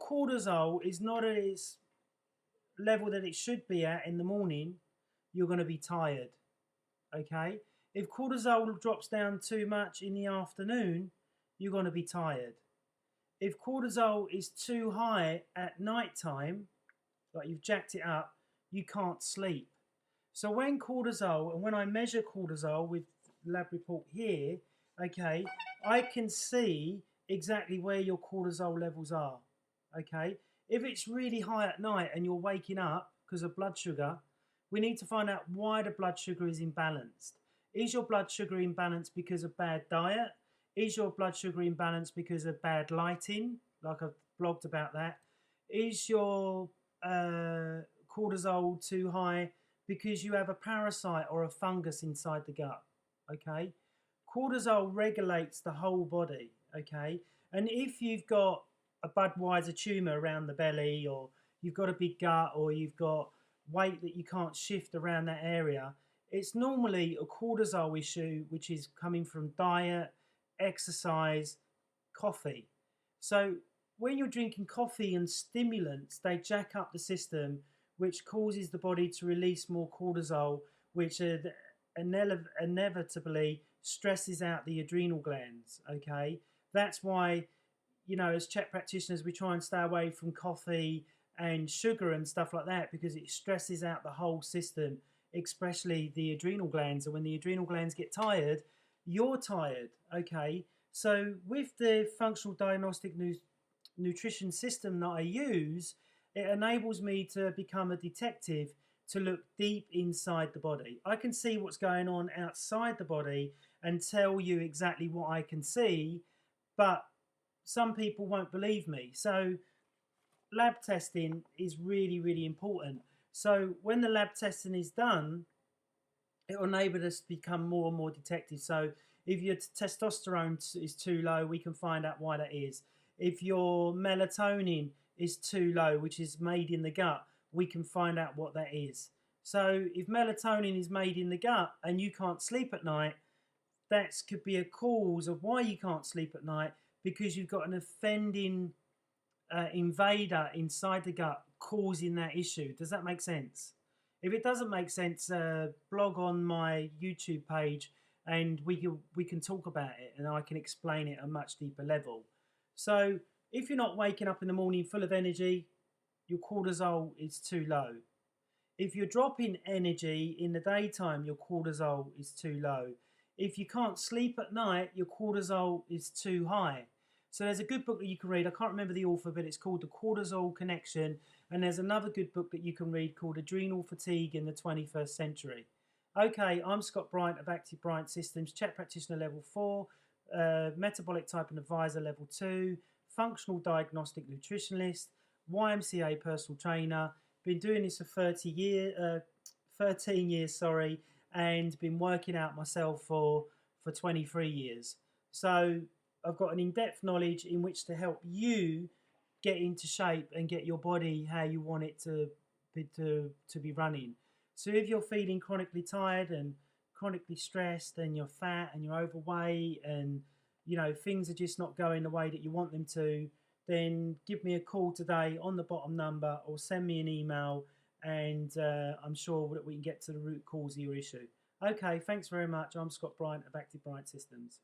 cortisol is not at its level that it should be at in the morning, you're going to be tired. Okay? If cortisol drops down too much in the afternoon, you're going to be tired. If cortisol is too high at night time, like you've jacked it up, you can't sleep. So when cortisol, and when I measure cortisol with lab report here, okay, I can see exactly where your cortisol levels are. Okay, if it's really high at night and you're waking up because of blood sugar, we need to find out why the blood sugar is imbalanced. Is your blood sugar imbalanced because of bad diet? Is your blood sugar imbalanced because of bad lighting? Like I've blogged about that. Is your cortisol too high because you have a parasite or a fungus inside the gut? Okay, cortisol regulates the whole body. Okay, and if you've got a Budweiser tumor around the belly, or you've got a big gut, or you've got weight that you can't shift around that area, it's normally a cortisol issue, which is coming from diet, exercise, coffee. So when you're drinking coffee and stimulants, they jack up the system, which causes the body to release more cortisol, which inevitably stresses out the adrenal glands. Okay, that's why, you know, as CHEK practitioners, we try and stay away from coffee and sugar and stuff like that, because it stresses out the whole system, especially the adrenal glands. And when the adrenal glands get tired, you're tired. Okay, so with the functional diagnostic nutrition system that I use, it enables me to become a detective, to look deep inside the body. I can see what's going on outside the body and tell you exactly what I can see, but some people won't believe me. So lab testing is really, really important. So when the lab testing is done, it will enable us to become more and more detectives. So if your testosterone is too low, we can find out why that is. If your melatonin is too low, which is made in the gut, we can find out what that is. So if melatonin is made in the gut and you can't sleep at night, that could be a cause of why you can't sleep at night, because you've got an offending invader inside the gut causing that issue. Does that make sense? If it doesn't make sense, blog on my YouTube page and we can talk about it, and I can explain it at a much deeper level. So if you're not waking up in the morning full of energy, your cortisol is too low. If you're dropping energy in the daytime, your cortisol is too low. If you can't sleep at night, your cortisol is too high. So there's a good book that you can read. I can't remember the author, but it's called The Cortisol Connection. And there's another good book that you can read called Adrenal Fatigue in the 21st Century. Okay, I'm Scott Bryant of Active Bryant Systems, CHEK Practitioner Level 4, Metabolic Type and Advisor Level 2, Functional Diagnostic Nutritionist, YMCA Personal Trainer. Been doing this for 13 years, and been working out myself for 23 years. So I've got an in-depth knowledge in which to help you get into shape and get your body how you want it to be running. So if you're feeling chronically tired and chronically stressed, and you're fat and you're overweight, and you know things are just not going the way that you want them to, then give me a call today on the bottom number, or send me an email, and I'm sure that we can get to the root cause of your issue. Okay, thanks very much. I'm Scott Bryant of Active Bryant Systems.